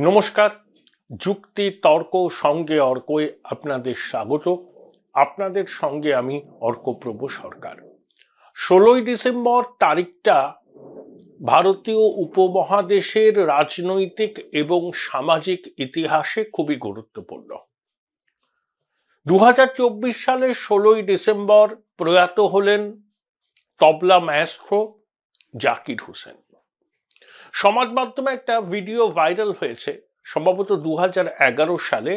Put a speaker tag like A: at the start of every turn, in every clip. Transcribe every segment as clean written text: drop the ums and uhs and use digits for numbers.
A: নমস্কার। যুক্তি তর্ক সঙ্গে অর্কয় আপনাদের স্বাগত। আপনাদের সঙ্গে আমি অর্কপ্রভ সরকার। 16ই ডিসেম্বর তারিখটা ভারতীয় উপমহাদেশের রাজনৈতিক এবং সামাজিক ইতিহাসে খুবই গুরুত্বপূর্ণ। 2024 সালের 16ই ডিসেম্বর প্রয়াত হলেন তবলা মায়েস্ট্রো জাকির হোসেন। সমাজ মাধ্যমে একটা ভিডিও ভাইরাল হয়েছে, সম্ভবত 2011 সালে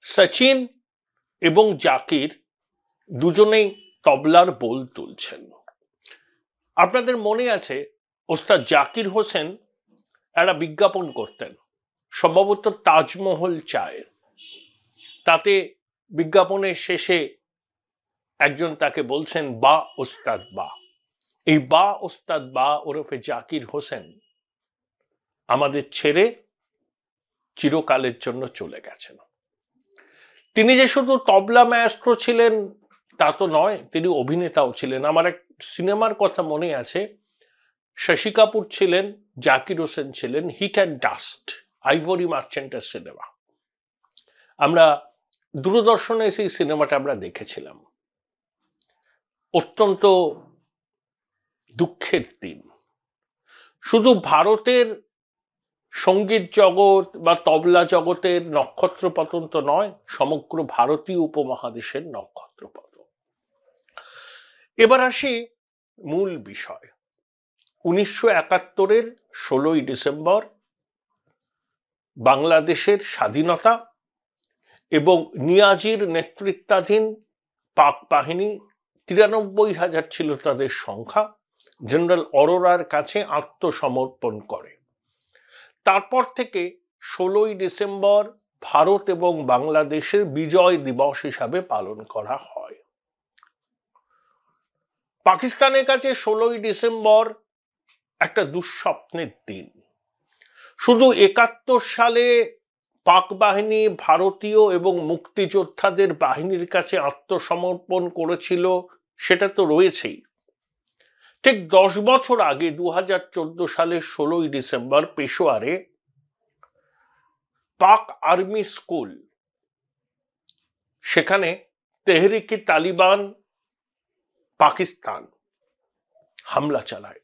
A: সচিন এবং জাকির দুজনেই তবলার বোল তুলছেন। আপনাদের মনে আছে ওস্তাদ জাকির হোসেন একটা বিজ্ঞাপন করতেন, সম্ভবত তাজমহল চায়ের। তাতে বিজ্ঞাপনের শেষে একজন তাকে বলছেন বা ওস্তাদ বা। এই বা ওস্তাদ বা ওরফে জাকির হোসেন আমাদের ছেড়ে চিরকালের জন্য চলে গেছেন। তিনি যে শুধু তবলা মায়েস্ট্রো ছিলেন তা তো নয়, তিনি অভিনেতাও ছিলেন। আমার এক সিনেমার কথা মনে আছে, শশী কাপুর ছিলেন, জাকির হোসেন ছিলেন, হিট অ্যান্ড ডাস্ট, আইভরি মার্চেন্টের সিনেমা। আমরা দূরদর্শনে সেই সিনেমাটা আমরা দেখেছিলাম। অত্যন্ত দুঃখের দিন। শুধু ভারতের সঙ্গীত জগৎ বা তবলা জগতের নক্ষত্রপতন তো নয়, সমগ্র ভারতীয় উপমহাদেশের নক্ষত্রপতন। এবার আসি মূল বিষয়। 1971-এর 16ই ডিসেম্বর বাংলাদেশের স্বাধীনতা এবং নিয়াজির নেতৃত্বাধীন পাক বাহিনী, 93,000 ছিল তাদের সংখ্যা, জেনারেল অরোরার কাছে আত্মসমর্পণ করে। তারপর থেকে 16ই ডিসেম্বর ভারত এবং বাংলাদেশের বিজয় দিবস হিসাবে পালন করা হয়। পাকিস্তানের কাছে 16ই ডিসেম্বর একটা দুঃস্বপ্নের দিন। শুধু 71 সালে পাক বাহিনী ভারতীয় এবং মুক্তিযোদ্ধাদের বাহিনীর কাছে আত্মসমর্পণ করেছিল সেটা তো রয়েছেই। ঠিক 10 বছর আগে 2014 সালের 16ই ডিসেম্বর পেশোয়ারে পাক আর্মি স্কুল, সেখানে তেহরিকে তালিবান পাকিস্তান হামলা চালায়।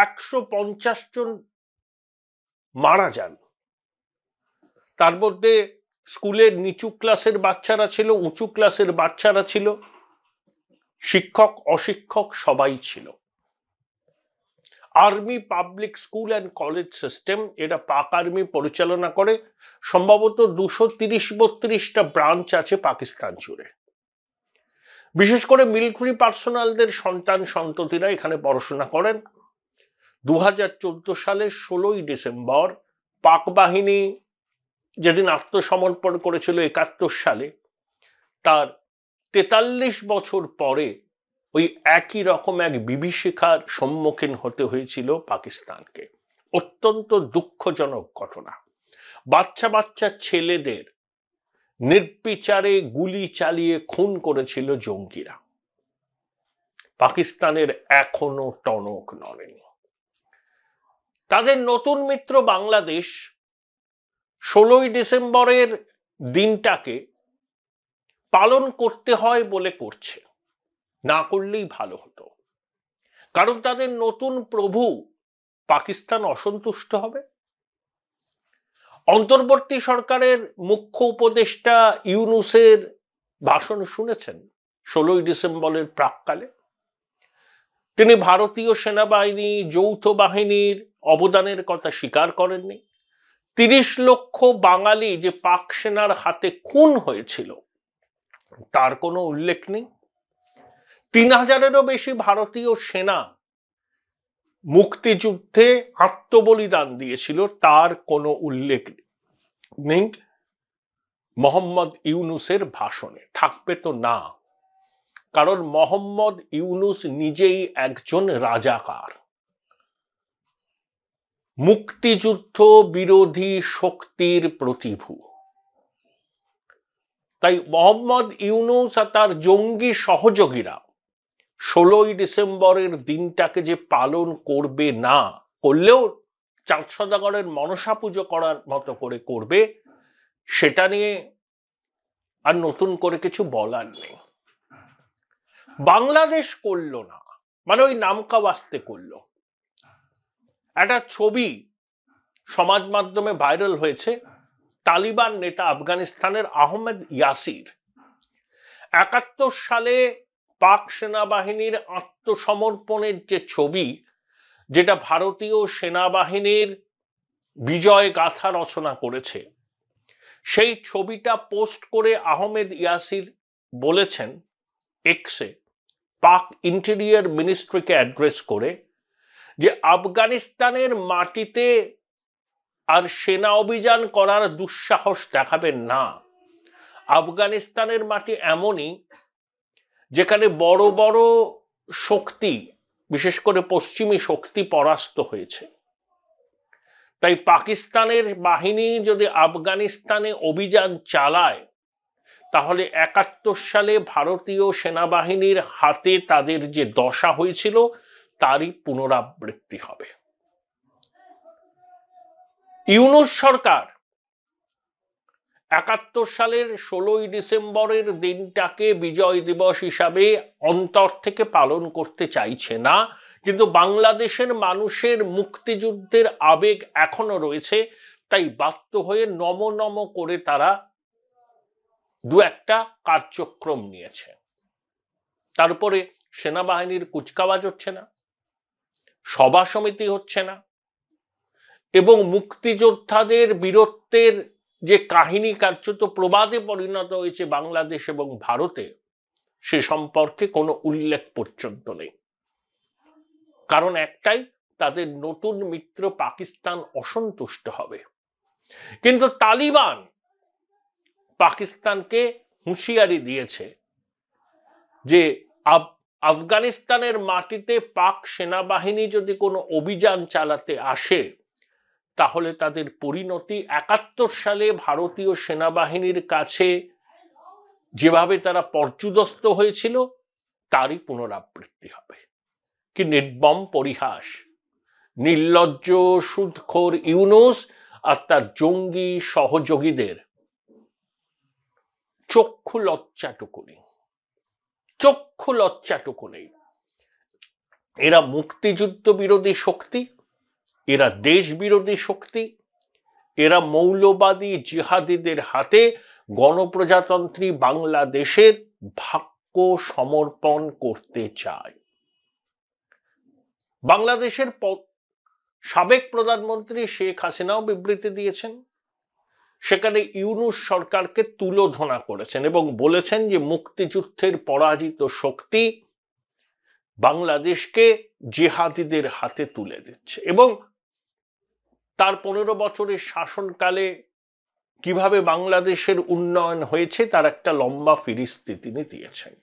A: 150 জন মারা যান। তার মধ্যে স্কুলের নিচু ক্লাসের বাচ্চারা ছিল, উঁচু ক্লাসের বাচ্চারা ছিল, শিক্ষক অশিক্ষক সবাই ছিল। Army public school and college system, এটা পাক আর্মি পরিচালনা করে। সম্ভবত 230-32টা ব্রাঞ্চ আছে পাকিস্তান জুড়ে। বিশেষ করে মিলিটারি পার্সোনালদের সন্তান সন্ততিরা এখানে পড়াশোনা করেন। 2014 সালের 16ই ডিসেম্বর পাক বাহিনী যেদিন আত্মসমর্পণ করেছিল 71 সালে, তার 43 বছর পরে ওই একই রকম এক বিভীষিকার সম্মুখীন হতে হয়েছিল পাকিস্তানকে। অত্যন্ত দুঃখজনক ঘটনা। বাচ্চা বাচ্চা ছেলেদের নির্বিচারে গুলি চালিয়ে খুন করেছিল জঙ্গিরা। পাকিস্তানের এখনো টনক নড়েনি। তাদের নতুন মিত্র বাংলাদেশ 16ই ডিসেম্বরের দিনটাকে পালন করতে হয় বলে করছে, না করলেই ভালো হতো। কারণ তাদের নতুন প্রভু পাকিস্তান অসন্তুষ্ট হবে। অন্তর্বর্তী সরকারের মুখ্য উপদেষ্টা ইউনুসের ভাষণ শুনেছেন 16ই ডিসেম্বরের প্রাক্কালে। তিনি ভারতীয় সেনাবাহিনী, যৌথ বাহিনীর অবদানের কথা স্বীকার করেননি। 30 লক্ষ বাঙালি যে পাক সেনার হাতে খুন হয়েছিল তার কোনো উল্লেখ নেই। 3000-এরও বেশি ভারতীয় সেনা মুক্তিযুদ্ধে আত্মবলিদান দিয়েছিল, তার কোনো উল্লেখ নেই মোহাম্মদ ইউনুসের ভাষণে। থাকবে তো না, কারণ মোহাম্মদ ইউনুস নিজেই একজন রাজাকার, মুক্তিযুদ্ধ বিরোধী শক্তির প্রতিভূ। তাই মোহাম্মদ ইউনুস আর তার জঙ্গি সহযোগীরা 16ই ডিসেম্বরের দিনটাকে যে পালন করবে না, করলেও চাঁদ সওদাগরের মনসা পুজো করার মতো করে করবে, সেটা নিয়ে আর নতুন করে কিছু বলার নেই। বাংলাদেশ করলো না, মানে ওই নামকা ওয়াস্তে করলো। একটা ছবি সমাজ মাধ্যমে ভাইরাল হয়েছে, তালিবান নেতা আফগানিস্তানের আহমেদ ইয়াসির ৭১ সালে পাক সেনাবাহিনীর আত্মসমর্পণের যে ছবি, যেটা ভারতীয় সেনাবাহিনীর বিজয় গাথা রচনা করেছে, সেই ছবিটা পোস্ট করে আহমেদ ইয়াসির বলেছেন এক্সে, পাক ইন্টেরিয়র মিনিস্ট্রিকে অ্যাড্রেস করে, যে আফগানিস্তানের মাটিতে আর সেনা অভিযান করার দুঃসাহস দেখাবেন না। আফগানিস্তানের মাটি এমনই যেখানে বড় বড় শক্তি, বিশেষ করে পশ্চিমী শক্তি পরাস্ত হয়েছে। তাই পাকিস্তানের বাহিনী যদি আফগানিস্তানে অভিযান চালায়, তাহলে ৭১ সালে ভারতীয় সেনাবাহিনীর হাতে তাদের যে দশা হয়েছিল তারই পুনরাবৃত্তি হবে। ইউনূস সরকার ৭১ সালের ১৬ই ডিসেম্বরের দিনটাকে বিজয় দিবস হিসাবে অন্তর থেকে পালন করতে চাইছে না, কিন্তু বাংলাদেশের মানুষের মুক্তিযুদ্ধের আবেগ এখনো রয়েছে, তাই বাধ্য হয়ে নম নম করে তারা দু একটা কার্যক্রম নিয়েছে। তারপরে সেনাবাহিনীর কুচকাওয়াজ হচ্ছে না, সভা সমিতি হচ্ছে না, এবং মুক্তিযোদ্ধাদের বীরত্বের যে কাহিনী কার্যত প্রবাদে পরিণত হয়েছে বাংলাদেশ এবং ভারতে, সে সম্পর্কে কোনো উল্লেখ পর্যন্ত নেই। কারণ একটাই, তাদের নতুন মিত্র পাকিস্তান অসন্তুষ্ট হবে। কিন্তু তালিবান পাকিস্তানকে হুঁশিয়ারি দিয়েছে যে আফগানিস্তানের মাটিতে পাক সেনাবাহিনী যদি কোনো অভিযান চালাতে আসে, তাহলে তাদের পরিণতি ৭১ সালে ভারতীয় সেনাবাহিনীর কাছে যেভাবে তারা পর্যুদস্ত হয়েছিল তারই পুনরাবৃত্তি হবে। কি নির্মম পরিহাস! নির্লজ্জ সুদখোর ইউনূস আর তার জঙ্গি সহযোগীদের চক্ষু লজ্জাটুকু নেই। এরা মুক্তিযুদ্ধ বিরোধী শক্তি, এরা দেশ বিরোধী শক্তি, এরা মৌলবাদী জিহাদিদের হাতে গণপ্রজাতন্ত্রী বাংলাদেশের ভাগ্য সমর্পণ করতে চায়। বাংলাদেশের সাবেক প্রধানমন্ত্রী শেখ হাসিনাও বিবৃতি দিয়েছেন, সেখানে ইউনূস সরকারকে তুলোধনা করেছেন এবং বলেছেন যে মুক্তিযুদ্ধের পরাজিত শক্তি বাংলাদেশকে জিহাদিদের হাতে তুলে দিচ্ছে, এবং তার ১৫ বছরের শাসনকালে কিভাবে বাংলাদেশের উন্নয়ন হয়েছে তার একটা লম্বা ফিরিস্তি তিনি দিয়েছেন।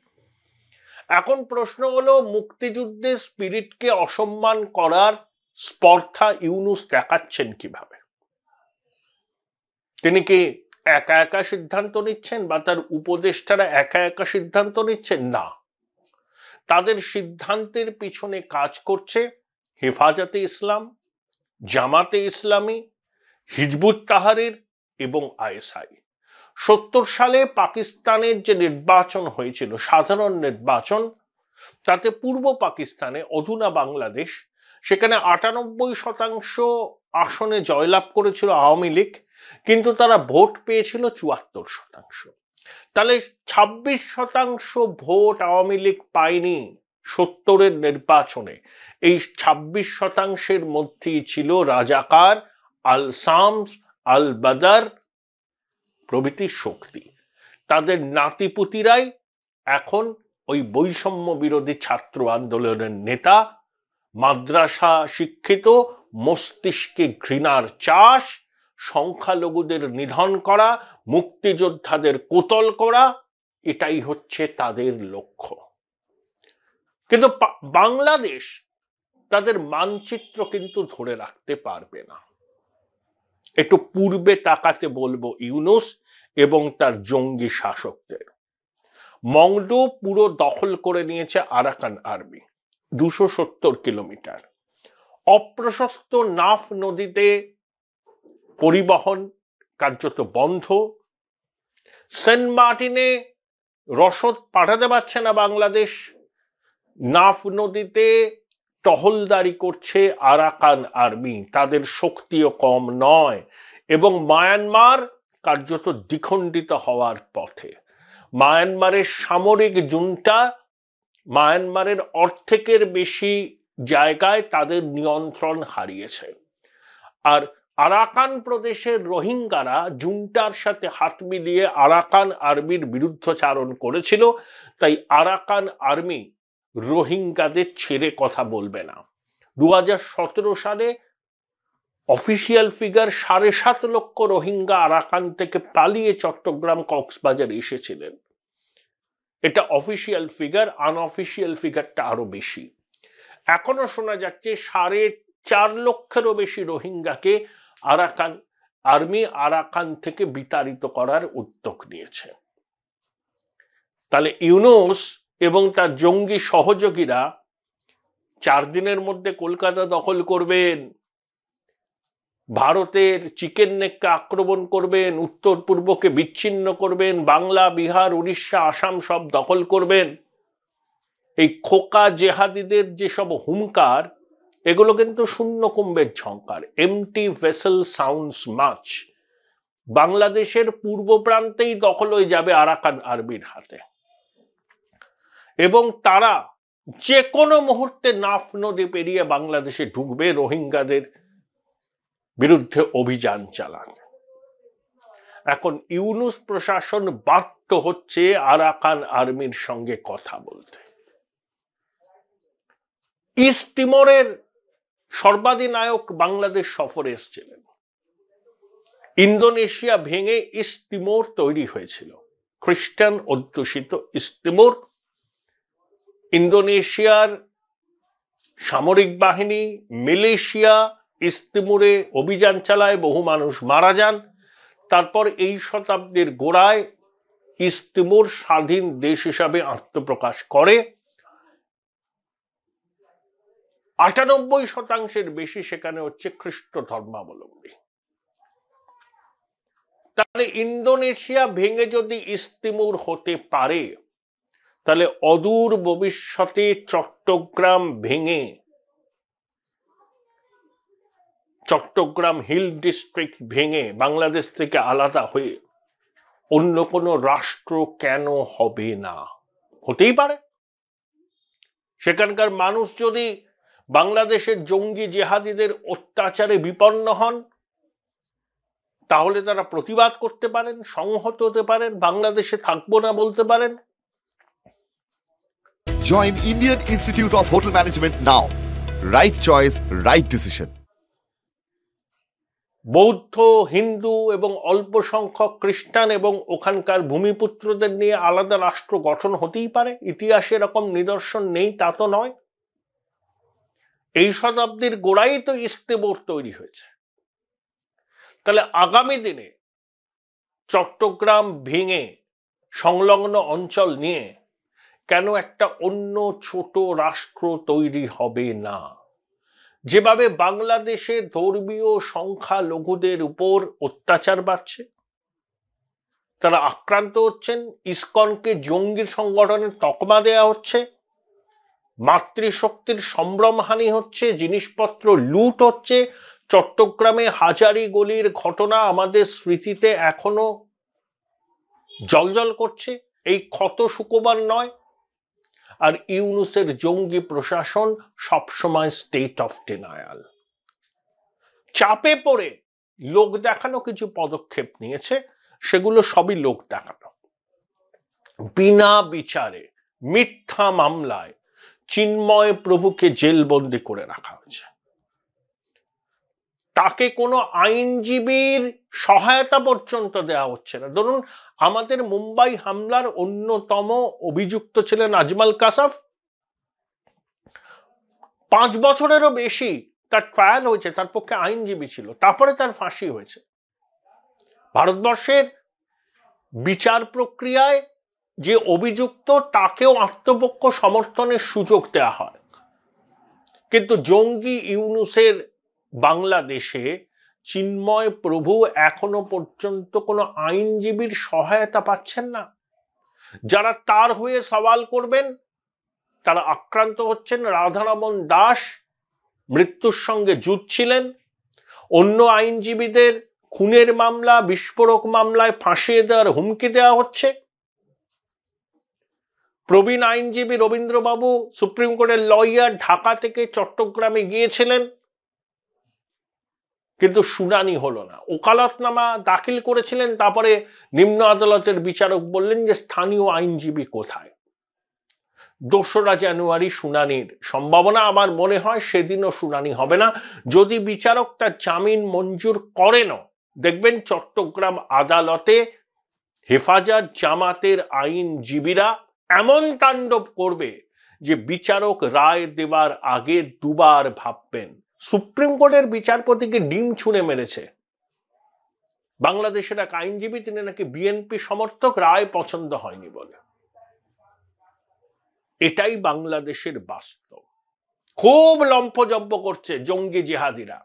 A: এখন প্রশ্ন হলো, মুক্তিযুদ্ধের স্পিরিটকে অসম্মান করার স্পর্ধা ইউনূস দেখাচ্ছেন কিভাবে? তিনি কি একা একা সিদ্ধান্ত নিচ্ছেন, বা তার উপদেষ্টারা একা একা সিদ্ধান্ত নিচ্ছেন? না, তাদের সিদ্ধান্তের পিছনে কাজ করছে হেফাজতে ইসলাম, জামাতে ইসলামী, হিজবুত তাহরির এবং আইএসআই। ৭০ সালে পাকিস্তানের যে নির্বাচন হয়েছিল, সাধারণ নির্বাচন, তাতে পূর্ব পাকিস্তানে, অধুনা বাংলাদেশ, সেখানে ৯৮% আসনে জয়লাভ করেছিল আওয়ামী লীগ, কিন্তু তারা ভোট পেয়েছিল ৭৪%। তাহলে ২৬% ভোট আওয়ামী লীগ পায়নি ৭০-এর নির্বাচনে। এই ২৬%-এর মধ্যেই ছিল রাজাকার, আল শামস, আল বাদার প্রভৃতি শক্তি। তাদের নাতিপুতিরাই এখন ওই বৈষম্য বিরোধী ছাত্র আন্দোলনের নেতা, মাদ্রাসা শিক্ষিত, মস্তিষ্কে ঘৃণার চাষ, সংখ্যালঘুদের নিধন করা, মুক্তিযোদ্ধাদের কোতল করা, এটাই হচ্ছে তাদের লক্ষ্য। কিন্তু বাংলাদেশ তাদের মানচিত্র কিন্তু ধরে রাখতে পারবে না। একটু পূর্বে তাকাতে বলবো ইউনূস এবং তার জঙ্গি শাসকদের। মংডু পুরো দখল করে নিয়েছে আরাকান আর্মি, ২৭০ কিলোমিটার। অপ্রশস্ত নাফ নদীতে পরিবহন কার্যত বন্ধ, সেন্ট মার্টিনে রসদ পাঠাতে পারছে না বাংলাদেশ, নাফ নদীতে টহলদারি করছে আরাকান আর্মি, তাদের শক্তিও কম নয়, এবং মায়ানমার কার্যত দ্বিখণ্ডিত হওয়ার পথে। মায়ানমারের সামরিক জুন্টা মায়ানমারের অর্ধেকের বেশি জায়গায় তাদের নিয়ন্ত্রণ হারিয়েছে, আর আরাকান প্রদেশের রোহিঙ্গারা জুন্টার সাথে হাত মিলিয়ে আরাকান আর্মির বিরুদ্ধচারণ করেছিল, তাই আরাকান আর্মি রোহিঙ্গাদের ছেড়ে কথা বলবে না। 2017 সালে অফিসিয়াল ফিগার 7.5 লক্ষ রোহিঙ্গা আরাকান থেকে পালিয়ে চট্টগ্রাম কক্সবাজার এসেছিলেন। এটা অফিসিয়াল ফিগার, আনঅফিসিয়াল ফিগারটা আরো বেশি। এখনো শোনা যাচ্ছে 4.5 লক্ষেরও বেশি রোহিঙ্গাকে আরাকান আর্মি আরাকান থেকে বিতাড়িত করার উদ্যোগ নিয়েছে। তাহলে ইউনূস এবং তার জঙ্গি সহযোগীরা 4 দিনের মধ্যে কলকাতা দখল করবেন, ভারতের চিকেন নেককে আক্রমণ করবেন, উত্তর পূর্বকে বিচ্ছিন্ন করবেন, বাংলা, বিহার, উড়িষ্যা, আসাম সব দখল করবেন। এই খোকা জেহাদিদের যেসব হুঙ্কার, এগুলো কিন্তু শূন্য কুম্ভের ঝঙ্কার। Empty vessel sounds much. বাংলাদেশের পূর্ব প্রান্তেই দখল হয়ে যাবে আরাকান আর্মির হাতে, এবং তারা যে কোনো মুহূর্তে নাফ নদী পেরিয়ে বাংলাদেশে ঢুকবে রোহিঙ্গাদের বিরুদ্ধে অভিযান চালাতে। এখন ইউনূস প্রশাসন বাধ্য হচ্ছে আরাকান আর্মির সঙ্গে কথা বলতে। ইস্ট তিমোরের সর্বাধিনায়ক বাংলাদেশ সফরে এসেছিলেন। ইন্দোনেশিয়া ভেঙে ইস্ট তিমোর তৈরি হয়েছিল, খ্রিস্টান অধ্যুষিত ইস্ট তিমোর। ইন্দোনেশিয়ার সামরিক বাহিনী, মিলিশিয়া ইস্ট তিমোরে অভিযান চালায়, বহু মানুষ মারা যান। তারপর এই শতাব্দীর গোড়ায় ইস্ট তিমোর স্বাধীন দেশ হিসাবে আত্মপ্রকাশ করে। 98% বেশি সেখানে হচ্ছে খ্রিস্ট ধর্মাবলম্বী। তাহলে ইন্দোনেশিয়া ভেঙে যদি ইস্ট তিমোর হতে পারে, তাহলে অদূর ভবিষ্যতে চট্টগ্রাম ভেঙে, চট্টগ্রাম হিল ডিস্ট্রিক্ট ভেঙে বাংলাদেশ থেকে আলাদা হয়ে অন্য কোনো রাষ্ট্র কেন হবে না? হতেই পারে। সেখানকার মানুষ যদি বাংলাদেশের জঙ্গি জেহাদিদের অত্যাচারে বিপন্ন হন, তাহলে তারা প্রতিবাদ করতে পারেন, সংহত হতে পারেন, বাংলাদেশে থাকবো না বলতে পারেন।
B: Join Indian Institute of Hotel Management now. Right choice, right decision.
A: বৌদ্ধ, হিন্দু এবং অল্প সংখ্যক খ্রিস্টান এবং ওখানকার ভূমিপুত্রদের নিয়ে আলাদা রাষ্ট্র গঠন হতেই পারে। ইতিহাসে এরকম নিদর্শন নেই তা তো নয়। এই শতাব্দীর গোড়াই তো ইস্ট তিমোর তৈরি হয়েছে। তাহলে আগামী দিনে চট্টগ্রাম ভেঙে সংলগ্ন অঞ্চল নিয়ে কেন একটা অন্য ছোট রাষ্ট্র তৈরি হবে না? যেভাবে বাংলাদেশে ধর্মীয় সংখ্যালঘুদের উপর অত্যাচার বাড়ছে, তারা আক্রান্ত হচ্ছেন, ইসকনকে জঙ্গি সংগঠনের তকমা দেয়া হচ্ছে, মাতৃশক্তির সম্ভ্রমহানি হচ্ছে, জিনিসপত্র লুট হচ্ছে। চট্টগ্রামে হাজারি গলির ঘটনা আমাদের স্মৃতিতে এখনো জ্বলজ্বল করছে। এই ক্ষত শুকোবার নয়। আর ইউনূসের জঙ্গি প্রশাসন সবসময় স্টেট অফ ডিনায়াল। চাপে পড়ে লোক দেখানো কিছু পদক্ষেপ নিয়েছে, সেগুলো সবই লোক দেখানো। বিনা বিচারে মিথ্যা মামলায় চিন্ময় প্রভুকে জেলবন্দি করে রাখা হয়েছে। তাকে কোনো আইনজীবীর সহায়তা পর্যন্ত দেওয়া হচ্ছে না। ধরুন, আমাদের মুম্বাই হামলার অন্যতম অভিযুক্ত ছিলেন আজমাল কাসাফ। 5 বছরেরও বেশি তার ট্রায়াল হয়েছে, তার পক্ষে আইনজীবী ছিল, তারপরে তার ফাঁসি হয়েছে। ভারতবর্ষের বিচার প্রক্রিয়ায় যে অভিযুক্ত তাকেও আত্মপক্ষ সমর্থনের সুযোগ দেওয়া হয়, কিন্তু জঙ্গি ইউনূসের বাংলাদেশে চিন্ময় প্রভু এখনো পর্যন্ত কোনো আইনজীবীর সহায়তা পাচ্ছেন না। যারা তার হয়ে সওয়াল করবেন তারা আক্রান্ত হচ্ছেন। রাধারমণ দাস মৃত্যুর সঙ্গে যুঝছিলেন, অন্য আইনজীবীদের খুনের মামলা, বিস্ফোরক মামলায় ফাঁসিয়ে দেওয়ার হুমকি দেওয়া হচ্ছে। প্রবীণ আইনজীবী রবীন্দ্রবাবু সুপ্রিম কোর্টের লয়ার ঢাকা থেকে চট্টগ্রামে গিয়েছিলেন, কিন্তু শুনানি হলো না। ওকালতনামা দাখিল করেছিলেন, তারপরে নিম্ন আদালতের বিচারক বললেন যে স্থানীয় আইনজীবী কোথায়। 2রা জানুয়ারি শুনানির সম্ভাবনা, আমার মনে হয় সেদিনও শুনানি হবে না। যদি বিচারক তার জামিন মঞ্জুর করেনও, দেখবেন চট্টগ্রাম আদালতে হেফাজত জামাতের আইনজীবীরা এমন তাণ্ডব করবে যে বিচারক রায় দেওয়ার আগে দুবার ভাববেন। সুপ্রিম কোর্টের বিচারপতিকে ডিম ছুঁড়ে মেরেছে বাংলাদেশের এক আইনজীবী, তিনি নাকি বিএনপি সমর্থক, রায় পছন্দ হয়নি বলে। এটাই বাংলাদেশের বাস্তব। খুব লম্ফজম্প করছে জঙ্গি জেহাদিরা,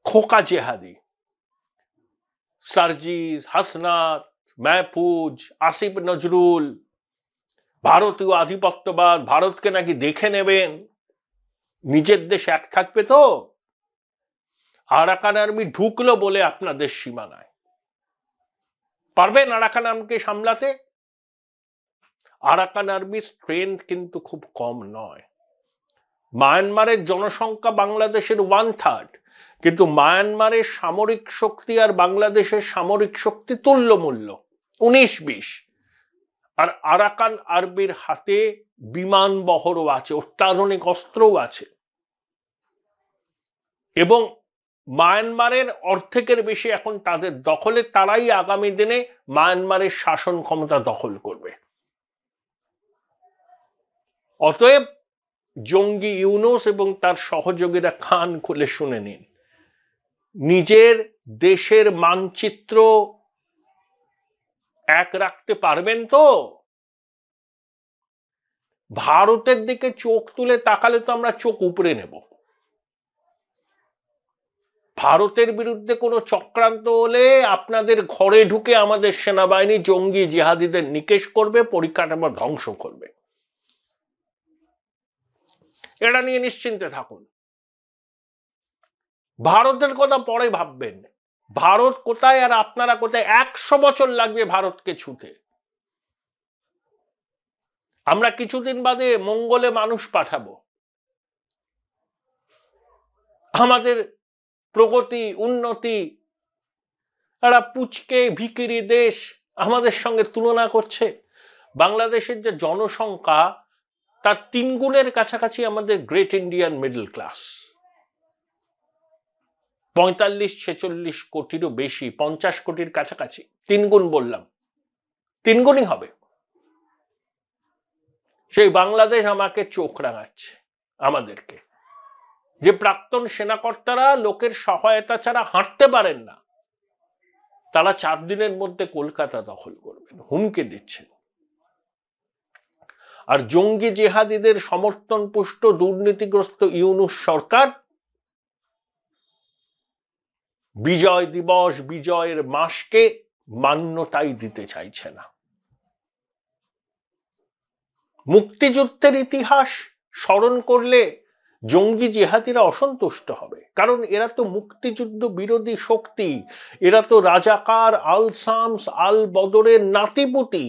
A: খোকা জেহাদি, সার্জিস, হাসনাত, মাহফুজ, আসিফ নজরুল, ভারতীয় আধিপত্যবাদ, ভারতকে নাকি দেখে নেবেন, নিজের দেশ এক থাকবে তো। আরাকান আর্মি ঢুকলো বলে আপনাদের সীমানায়, পারবেন আরাকান আর্মিকে সামলাতে? আরাকান আর্মির স্ট্রেংথ কিন্তু খুব কম নয়। মায়ানমারের জনসংখ্যা বাংলাদেশের 1/3, কিন্তু মায়ানমারের সামরিক শক্তি আর বাংলাদেশের সামরিক শক্তি তুল্যমূল্য, 19-20। আর আরাকান আর্মির হাতে বিমান বহরও আছে, অত্যাধুনিক অস্ত্রও আছে, এবং মায়ানমারের অর্ধেকের বেশি এখন তাদের দখলে। তারাই আগামী দিনে মায়ানমারের শাসন ক্ষমতা দখল করবে। অতএব জঙ্গি ইউনূস এবং তার সহযোগীরা কান খুলে শুনে নিন, নিজের দেশের মানচিত্র এক রাখতে পারবেন তো? ভারতের দিকে চোখ তুলে তাকালে তো আমরা চোখ উপড়ে নেব। ভারতের বিরুদ্ধে কোনো চক্রান্ত হলে আপনাদের ঘরে ঢুকে আমাদের সেনাবাহিনী জঙ্গি জিহাদিদের নিকেশ করবে, পরিকাঠামো ধ্বংস করবে। এটা নিয়ে নিশ্চিন্তে থাকুন। ভারতের কথা পরে ভাববেন। ভারত কোথায় আর আপনারা কোথায়? 100 বছর লাগবে ভারতকে ছুঁতে। আমরা কিছুদিন বাদে মঙ্গলে মানুষ পাঠাবো। আমাদের প্রগতি, উন্নতি, একটা পুচকে ভিখিরি দেশ আমাদের সঙ্গে তুলনা করছে। বাংলাদেশের যে জনসংখ্যা, তার 3 গুণের কাছাকাছি আমাদের গ্রেট ইন্ডিয়ান মিডল ক্লাস। 45-46 কোটিরও বেশি, 50 কোটির কাছাকাছি। 3 গুণ বললাম, 3 গুণই হবে। সেই বাংলাদেশ আমাকে চোখ রাঙাচ্ছে আমাদেরকে। যে প্রাক্তন সেনাকর্তারা লোকের সহায়তা ছাড়া হাঁটতে পারেন না, তারা 4 দিনের মধ্যে কলকাতা দখল করবেন, হুমকি দিচ্ছেন। আর জঙ্গি জেহাদিদের সমর্থন পুষ্ট দুর্নীতিগ্রস্ত ইউনূস সরকার বিজয় দিবস, বিজয়ের মাসকে মান্যতাই দিতে চাইছে না। মুক্তিযুদ্ধের ইতিহাস স্মরণ করলে জঙ্গি জেহাদিরা অসন্তুষ্ট হবে, কারণ এরা তো মুক্তিযুদ্ধ বিরোধী শক্তি। এরা তো রাজাকার, আল শামস, আল বদরের নাতিপুতি।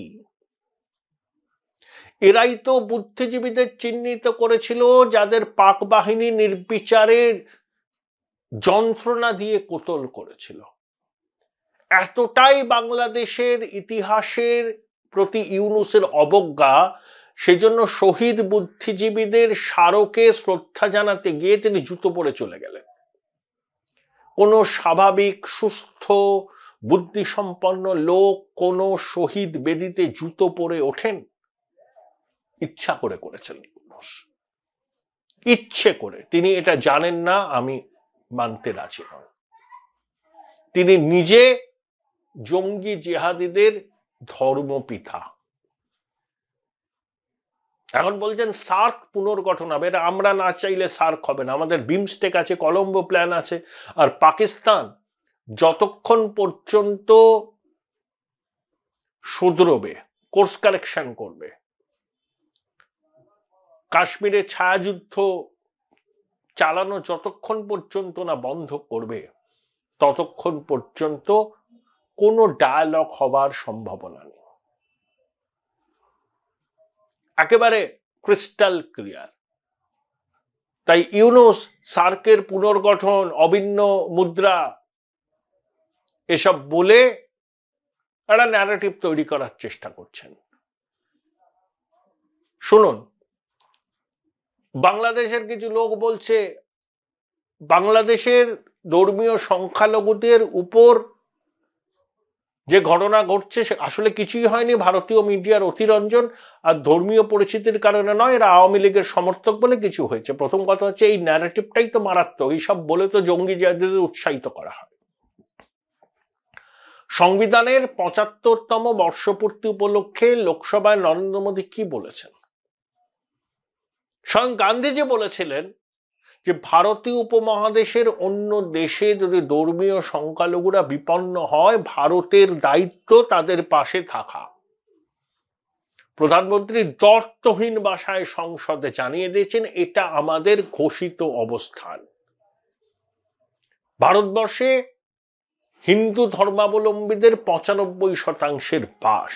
A: এরাই তো বুদ্ধিজীবীদের চিহ্নিত করেছিল, যাদের পাক বাহিনী নির্বিচারে যন্ত্রণা দিয়ে কতল করেছিল। এতটাই বাংলাদেশের ইতিহাসের প্রতি ইউনূসের অবজ্ঞা, সেজন্য শহীদ বুদ্ধিজীবীদের স্মারকে শ্রদ্ধা জানাতে গিয়ে তিনি জুতো পরে চলে গেলেন। কোনো স্বাভাবিক, সুস্থ, বুদ্ধিসম্পন্ন লোক কোনো শহীদ বেদিতে জুতো পরে ওঠেন? ইচ্ছা করে করেছেন ইউনূস, ইচ্ছে করে। তিনি এটা জানেন না, আমি মানতে রাজি নই। তিনি নিজে জঙ্গি জেহাদিদের ধর্মপিতা। এখন বলছেন সার্ক পুনর্গঠন হবে, এটা আমরা না চাইলে সার্ক হবে না। আমাদের বিমস্টেক আছে, কলম্বো প্ল্যান আছে। আর পাকিস্তান যতক্ষণ পর্যন্ত শুধরবে, কোর্স কারেকশন করবে, কাশ্মীরে ছায়াযুদ্ধ চালানো যতক্ষণ পর্যন্ত না বন্ধ করবে, ততক্ষণ পর্যন্ত কোনো ডায়ালগ হবার সম্ভাবনা নেই। একেবারে ক্রিস্টাল ক্লিয়ার। তাই ইউনুস সার্কের পুনর্গঠন, অভিন্ন মুদ্রা এসব বলে একটা ন্যারেটিভ তৈরি করার চেষ্টা করছেন। শুনুন, বাংলাদেশের কিছু লোক বলছে বাংলাদেশের ধর্মীয় সংখ্যালঘুদের উপর যে ঘটনা ঘটছে সে আসলে কিছুই হয়নি, ভারতীয় মিডিয়ার অতিরঞ্জন আর ধর্মীয় পরিচিতির কারণে নয়, এরা আওয়ামী লীগের সমর্থক বলে কিছু হয়েছে। প্রথম কথা হচ্ছে এই ন্যারেটিভটাই তো মারাত্মক। এইসব বলে তো জঙ্গি জিহাদিদের উৎসাহিত করা হয়। সংবিধানের ৭৫তম বর্ষপূর্তি উপলক্ষে লোকসভায় নরেন্দ্র মোদী কি বলেছেন? স্বয়ং গান্ধীজি বলেছিলেন যে ভারতীয় উপমহাদেশের অন্য দেশে যদি ধর্মীয় সংখ্যালঘুরা বিপন্ন হয়, ভারতের দায়িত্ব তাদের পাশে থাকা। প্রধানমন্ত্রী দ্বর্থহীন ভাষায় সংসদে জানিয়ে দিয়েছেন এটা আমাদের ঘোষিত অবস্থান। ভারতবর্ষে হিন্দু ধর্মাবলম্বীদের ৯৫% বাস।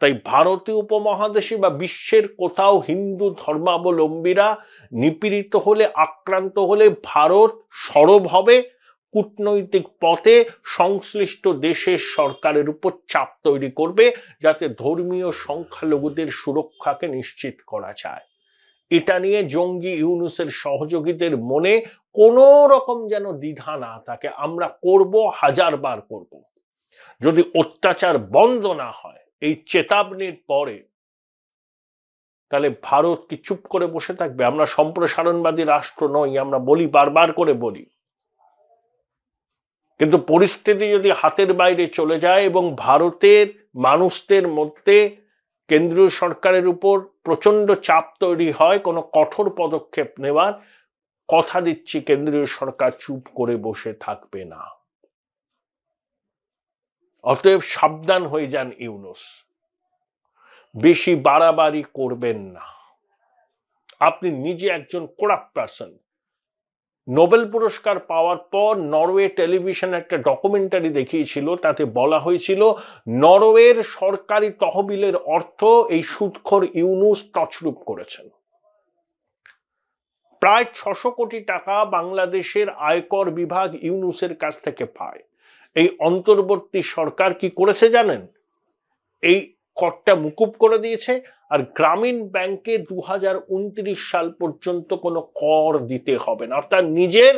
A: তাই ভারতীয় উপমহাদেশে বা বিশ্বের কোথাও হিন্দু ধর্মাবলম্বীরা নিপীড়িত হলে, আক্রান্ত হলে ভারত সরব হবে, কূটনৈতিক পথে সংশ্লিষ্ট দেশের সরকারের উপর চাপ তৈরি করবে যাতে ধর্মীয় সংখ্যালঘুদের সুরক্ষাকে নিশ্চিত করা যায়। এটা নিয়ে জঙ্গি ইউনুসের সহযোগীদের মনে কোনো রকম যেন দ্বিধা না থাকে। আমরা করব, 1000 বার করব। যদি অত্যাচার বন্ধ না হয় এই চেতাবনীর পরে, তাহলে ভারত কি চুপ করে বসে থাকবে? আমরা সম্প্রসারণবাদী রাষ্ট্র নই, আমরা বলি, বারবার করে বলি। কিন্তু পরিস্থিতি যদি হাতের বাইরে চলে যায় এবং ভারতের মানুষদের মধ্যে কেন্দ্রীয় সরকারের উপর প্রচন্ড চাপ তৈরি হয় কোনো কঠোর পদক্ষেপ নেওয়ার, কথা দিচ্ছি কেন্দ্রীয় সরকার চুপ করে বসে থাকবে না। অতএব সাবধান হয়ে যান ইউনুস, বেশি বাড়াবাড়ি করবেন না। আপনি নিজে একজন করাপ্ট পারসন। নোবেল পুরস্কার পাওয়ার পর নরওয়ে টেলিভিশন একটা ডকুমেন্টারি দেখিয়েছিল, তাতে বলা হয়েছিল নরওয়ের সরকারি তহবিলের অর্থ এই সুদখোর ইউনুস তছরূপ করেছেন। প্রায় ৬০০ কোটি টাকা বাংলাদেশের আয়কর বিভাগ ইউনুসের কাছ থেকে পায়। এই অন্তর্বর্তী সরকার কি করেছে জানেন? এই করটা মুকুব করে দিয়েছে। আর গ্রামীণ ব্যাংকে ২০২৯ সাল পর্যন্ত কোনো কর দিতে হবে না। অর্থাৎ নিজের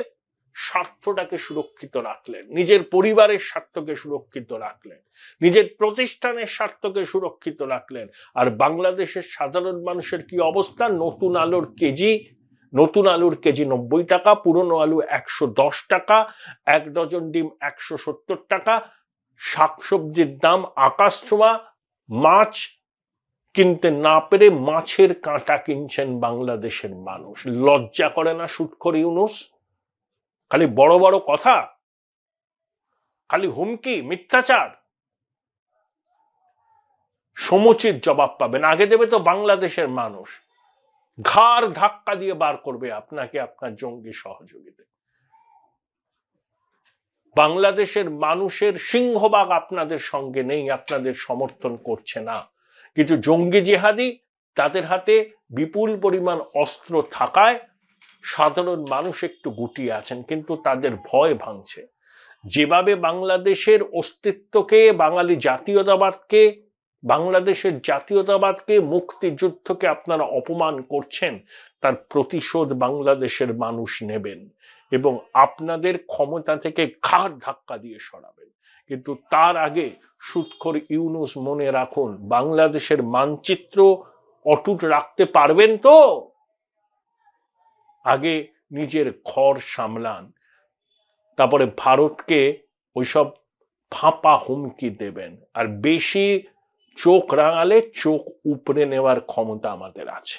A: স্বার্থটাকে সুরক্ষিত রাখলেন, নিজের পরিবারের স্বার্থকে সুরক্ষিত রাখলেন, নিজের প্রতিষ্ঠানের স্বার্থকে সুরক্ষিত রাখলেন। আর বাংলাদেশের সাধারণ মানুষের কি অবস্থা? নতুন আলুর কেজি ৯০ টাকা, পুরনো আলু ১১০ টাকা, ১ ডজন ডিম ১৭০ টাকা, শাকসবজির দাম আকাশছোঁয়া, মাছ কিনতে না পেরে মাছের কাঁটা কিনছেন বাংলাদেশের মানুষ। লজ্জা করে না সুদখোর ইউনুস? খালি বড় বড় কথা, খালি হুমকি, মিথ্যাচার। সমুচিত জবাব পাবেন। আগে দেবে তো বাংলাদেশের মানুষ, ঘাড় ধাক্কা দিয়ে বার করবে আপনাকে, আপনার জঙ্গি সহযোগীদের। বাংলাদেশের মানুষের সিংহভাগ আপনাদের সঙ্গে নেই, আপনাদের সমর্থন করছে না। কিছু জঙ্গি জিহাদি, তাদের হাতে বিপুল পরিমাণ অস্ত্র থাকায় সাধারণ মানুষ একটু গুটিয়ে আছেন, কিন্তু তাদের ভয় ভাঙছে। যেভাবে বাংলাদেশের অস্তিত্বকে, বাঙালি জাতীয়তাবাদকে, বাংলাদেশের জাতীয়তাবাদকে, মুক্তিযুদ্ধকে আপনারা অপমান করছেন, তার প্রতিশোধ বাংলাদেশের মানুষ নেবেন এবং আপনাদের ক্ষমতা থেকে ঘাড় ধাক্কা দিয়ে সরাবেন। কিন্তু তার আগে সুদখোর ইউনুস মনে রাখুন, বাংলাদেশের মানচিত্র অটুট রাখতে পারবেন তো? আগে নিজের ঘর সামলান, তারপরে ভারতকে ওইসব ফাঁপা হুমকি দেবেন। আর বেশি চোখ রাঙালে চোখ উপড়ে নেওয়ার ক্ষমতা আমাদের আছে।